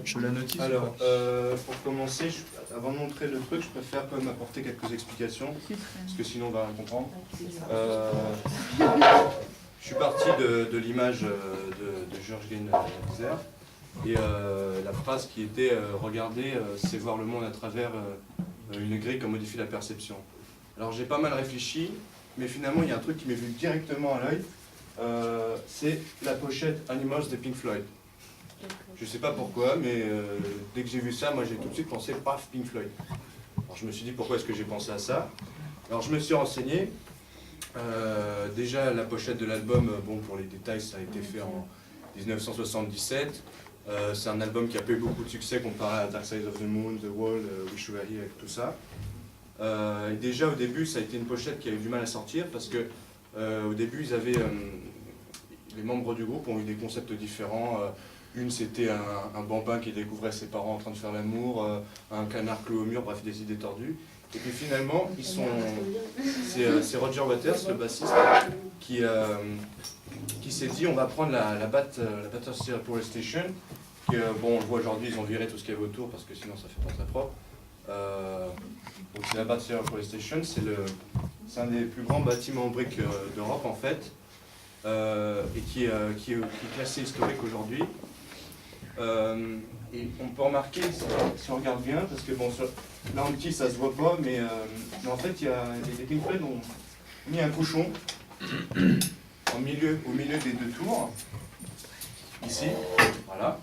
Je la notice. Alors, pour commencer, avant de montrer le truc, je préfère quand même apporter quelques explications, parce que sinon on va rien comprendre. Je suis parti de l'image de George Gain-Nexer, et la phrase qui était « Regarder, c'est voir le monde à travers une grille qui modifie la perception ». Alors j'ai pas mal réfléchi, mais finalement il y a un truc qui m'est venu directement à l'œil, c'est la pochette Animals de Pink Floyd. Je sais pas pourquoi, mais dès que j'ai vu ça, moi j'ai tout de suite pensé paf, Pink Floyd. Alors je me suis dit pourquoi est-ce que j'ai pensé à ça. Alors je me suis renseigné. Déjà la pochette de l'album, bon pour les détails, ça a été fait en 1977. C'est un album qui a pas eu beaucoup de succès comparé à Dark Side of the Moon, The Wall, Wish You Were Here et tout ça. Et déjà au début, ça a été une pochette qui a eu du mal à sortir parce que au début, ils avaient les membres du groupe ont eu des concepts différents. Une, c'était un bambin qui découvrait ses parents en train de faire l'amour, un canard cloué au mur, bref, des idées tordues. Et puis finalement, c'est Roger Waters, le bassiste, qui s'est dit on va prendre la Battersea Power Station, qui, bon, on le voit aujourd'hui, ils ont viré tout ce qu'il y avait autour parce que sinon ça fait pas très propre. Donc c'est la Battersea Power Station, c'est un des plus grands bâtiments en briques d'Europe en fait, et qui est classé historique aujourd'hui. Et on peut remarquer, si on regarde bien, parce que bon, là en petit ça se voit pas, mais en fait les Pink Floyd ont mis un cochon au milieu des deux tours, ici, voilà.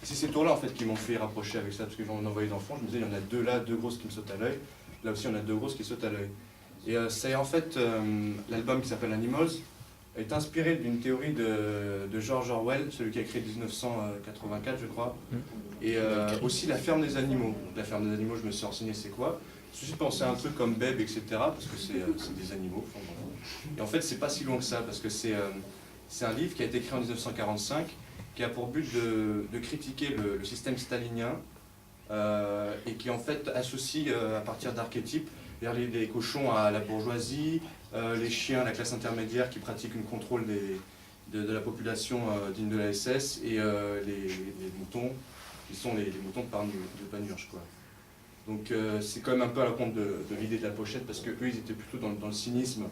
Et c'est ces tours-là en fait qui m'ont fait rapprocher avec ça, parce que j'en envoyé d'enfants, je me disais il y en a deux là, deux grosses qui me sautent à l'œil, là aussi on a deux grosses qui sautent à l'œil. Et c'est en fait l'album qui s'appelle Animals, est inspiré d'une théorie de George Orwell, celui qui a écrit 1984 je crois, et aussi La ferme des animaux. Donc, La ferme des animaux, je me suis renseigné c'est quoi. Je me suis pensé à un truc comme Babe, etc. parce que c'est des animaux. Enfin, bon. Et en fait c'est pas si loin que ça, parce que c'est un livre qui a été écrit en 1945, qui a pour but de critiquer le système stalinien, et qui en fait associe à partir d'archétypes les cochons à la bourgeoisie, les chiens à la classe intermédiaire qui pratiquent une contrôle de la population digne de la SS, et les moutons qui sont les moutons de Panurge, quoi. Donc c'est quand même un peu à la compte de l'idée de la pochette, parce qu'eux ils étaient plutôt dans le cynisme,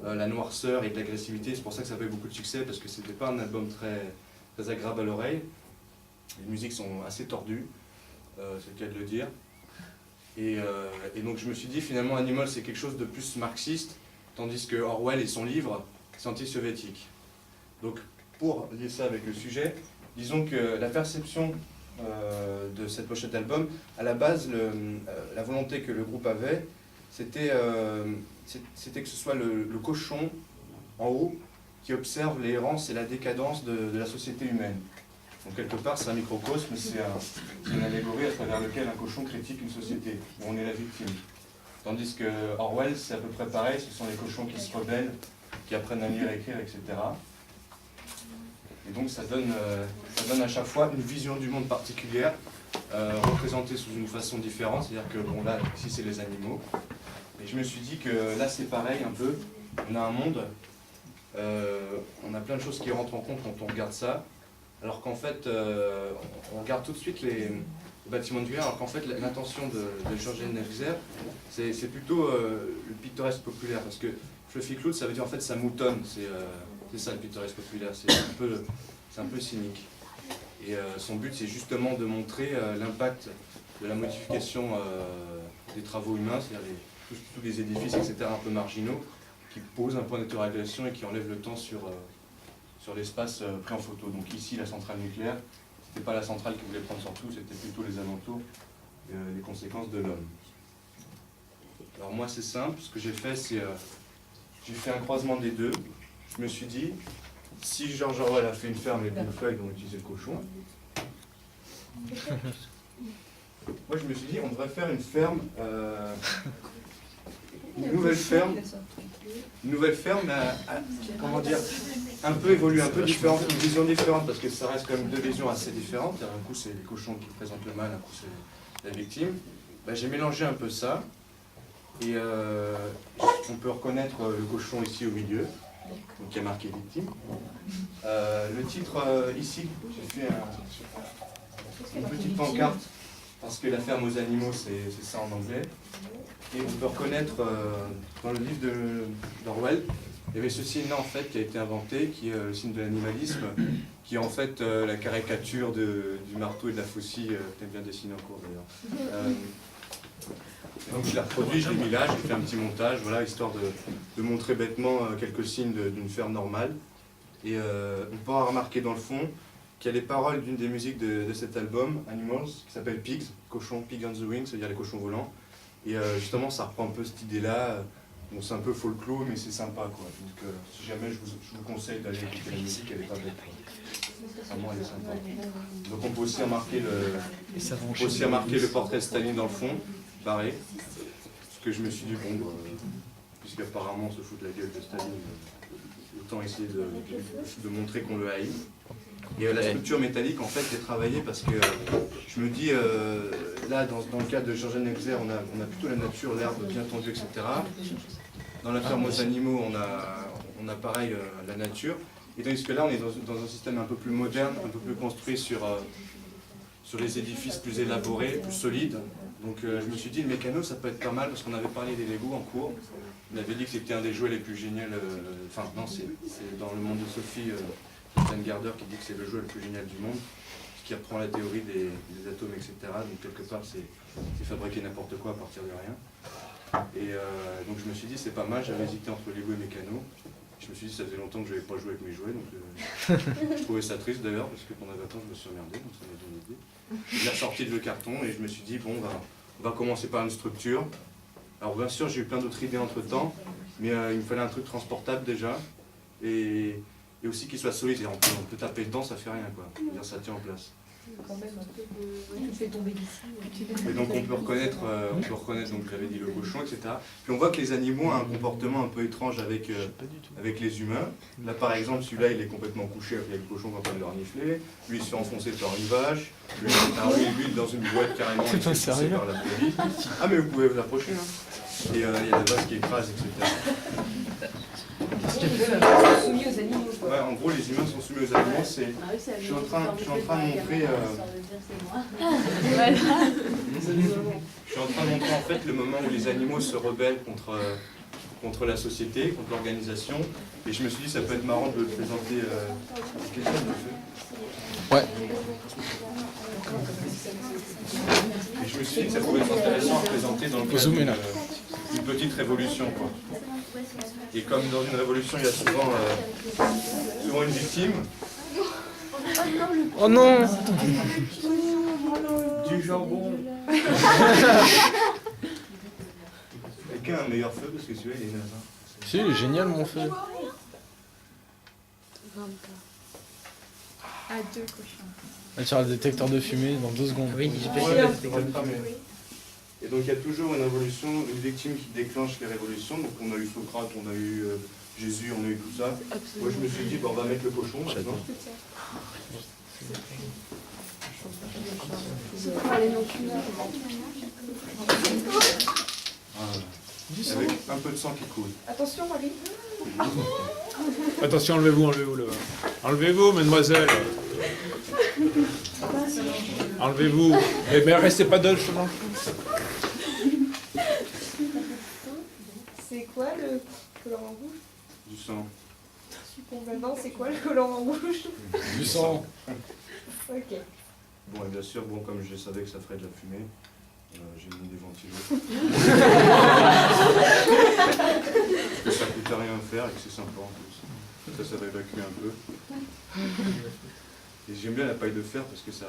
la noirceur et de l'agressivité. C'est pour ça que ça avait beaucoup de succès, parce que c'était pas un album très agréable à l'oreille. Les musiques sont assez tordues, c'est le cas de le dire. Et donc je me suis dit finalement Animal c'est quelque chose de plus marxiste, tandis que Orwell et son livre c'est anti-soviétique. Donc pour lier ça avec le sujet, disons que la perception de cette pochette d'album, à la base la volonté que le groupe avait, c'était que ce soit le cochon en haut qui observe l'errance et la décadence de la société humaine. Donc quelque part, c'est un microcosme, c'est une allégorie à travers lequel un cochon critique une société, où on est la victime. Tandis que Orwell, c'est à peu près pareil, ce sont les cochons qui se rebellent, qui apprennent à lire, écrire, etc. Et donc ça donne à chaque fois une vision du monde particulière, représentée sous une façon différente, c'est-à-dire que bon là, ici c'est les animaux. Et je me suis dit que là c'est pareil un peu, on a un monde, on a plein de choses qui rentrent en compte quand on regarde ça. Alors qu'en fait, on regarde tout de suite les bâtiments de guerre, alors qu'en fait l'intention de George Gain-Nexer, c'est plutôt le pittoresque populaire, parce que Fluffy Cloud, ça veut dire en fait ça moutonne, c'est ça le pittoresque populaire, c'est un peu cynique. Et son but c'est justement de montrer l'impact de la modification des travaux humains, c'est-à-dire tous les édifices, etc., un peu marginaux, qui posent un point d'interrogation et qui enlèvent le temps sur l'espace pris en photo. Donc ici, la centrale nucléaire, c'était pas la centrale qui voulait prendre sur tout, c'était plutôt les alentours, les conséquences de l'homme. Alors moi, c'est simple, ce que j'ai fait, c'est j'ai fait un croisement des deux. Je me suis dit, si George Orwell a fait une ferme et Pink Floyd ont utilisé le cochon, moi je me suis dit, on devrait faire une ferme, une nouvelle ferme, comment dire, un peu évolue, un peu différente, une vision différente, parce que ça reste quand même deux visions assez différentes. Un coup c'est les cochons qui présentent le mal, un coup c'est la victime. Ben, j'ai mélangé un peu ça, et on peut reconnaître le cochon ici au milieu, donc qui est marqué victime. Le titre ici, j'ai fait une petite pancarte, parce que la ferme aux animaux, c'est ça en anglais. Et on peut reconnaître dans le livre d'Orwell, il y avait ce signe-là en fait qui a été inventé, qui est le signe de l'animalisme, qui est en fait la caricature du marteau et de la faucille, peut-être bien dessiné en cours d'ailleurs. Donc je l'ai reproduit, je l'ai mis là, j'ai fait un petit montage, voilà, histoire de montrer bêtement quelques signes d'une ferme normale. Et on pourra remarquer dans le fond qu'il y a les paroles d'une des musiques de cet album, Animals, qui s'appelle Pigs, cochons, Pig on the Wing, c'est-à-dire les cochons volants. Et justement, ça reprend un peu cette idée-là. Bon, c'est un peu folklore, mais c'est sympa, quoi. Donc, si jamais je vous conseille d'aller écouter la musique, elle est pas bête, quoi. Vraiment, elle est sympa. Donc, on peut aussi remarquer le portrait de Staline dans le fond, barré. Parce que je me suis dit, bon, puisqu'apparemment on se fout de la gueule de Staline, autant essayer de montrer qu'on le haït. Et la structure métallique, en fait, est travaillée parce que je me dis, là, dans le cas de Georges Nexer, on a plutôt la nature, l'herbe bien tendue, etc. Dans la ferme aux animaux, on a pareil la nature. Et tandis que là, on est dans un système un peu plus moderne, un peu plus construit sur les édifices plus élaborés, plus solides. Donc je me suis dit, le mécano, ça peut être pas mal, parce qu'on avait parlé des Lego en cours. On avait dit que c'était un des jouets les plus géniaux. Enfin, non, c'est dans le monde de Sophie. Stan Garder qui dit que c'est le jeu le plus génial du monde, qui reprend la théorie des atomes, etc. Donc quelque part, c'est fabriquer n'importe quoi à partir de rien. Et donc je me suis dit, c'est pas mal, j'avais hésité entre Lego et Mécano. Je me suis dit, ça faisait longtemps que je n'avais pas joué avec mes jouets, donc je trouvais ça triste d'ailleurs, parce que pendant les vacances, je me suis emmerdé, donc ça m'a donné l'idée. J'ai ressorti le carton et je me suis dit, bon, on va commencer par une structure. Alors bien sûr, j'ai eu plein d'autres idées entre-temps, mais il me fallait un truc transportable déjà. Et aussi qu'il soit solide, on peut taper dedans, ça fait rien, quoi. C'est-à-dire, ça tient en place. Quand même un peu de... fait tomber d'ici. Et donc on peut reconnaître donc j'avais dit le cochon, etc. Puis on voit que les animaux ont un comportement un peu étrange avec les humains. Là par exemple, celui-là il est complètement couché avec le cochon quand on le renifler. Lui il se fait enfoncer par une vache. Lui il est dans une boîte carrément. C'est pas sérieux par la police. Ah mais vous pouvez vous approcher, hein. Et il y a la vache qui écrase, etc. Ils sont soumis aux animaux. Ouais, en gros, les humains sont soumis aux animaux. Je suis en train de montrer. Je suis en train de montrer en fait le moment où les animaux se rebellent contre la société, contre l'organisation. Et je me suis dit, ça peut être marrant de le présenter. Ouais. Et je me suis dit que ça pouvait être intéressant à présenter dans le cadre d'une petite révolution, quoi. Et comme dans une révolution, il y a souvent une victime. Oh non! Du jambon. Quelqu'un a un meilleur feu parce que celui-là il est naze. Si, il est génial mon feu. À 2 cochons. On va faire le détecteur de fumée dans 2 secondes. Oui, j'ai Ouais, pas ça va être pas mal. Et donc il y a toujours une révolution, une victime qui déclenche les révolutions. Donc on a eu Socrate, on a eu Jésus, on a eu tout ça. Moi je me suis dit, on va mettre le cochon maintenant. Avec un peu de sang qui coule. Attention Marie. Attention, enlevez-vous là. Enlevez-vous, mademoiselle. Enlevez-vous. Mais restez pas dehors, chemin. C'est quoi le colorant rouge? Du sang. Maintenant, c'est quoi le colorant rouge? Du sang. Ok. Bon, et bien sûr, comme je savais que ça ferait de la fumée, j'ai mis des ventilos. Parce que ça coûte rien à faire et que c'est sympa en plus. Ça va évacuer un peu. Et j'aime bien la paille de fer parce que ça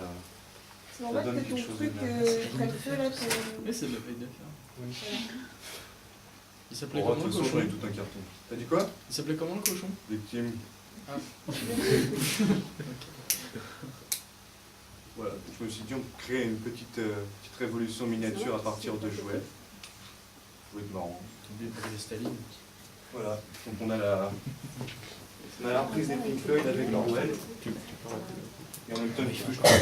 C'est normal donne que quelque ton chose truc de prenne feu là. Oui, c'est de la paille de fer. Oui. Il Bon, s'appelait de comment toute le façon, j'en ai cochon? tout un carton. T'as dit quoi? Il s'appelait comment le cochon? Victime. Ah. Voilà, je me suis dit on crée une petite révolution miniature à partir de jouets. Ça peut être marrant. De Staline. Voilà, donc on a la reprise des Pink Floyd avec Orwell. Et en même temps une touche comme ça.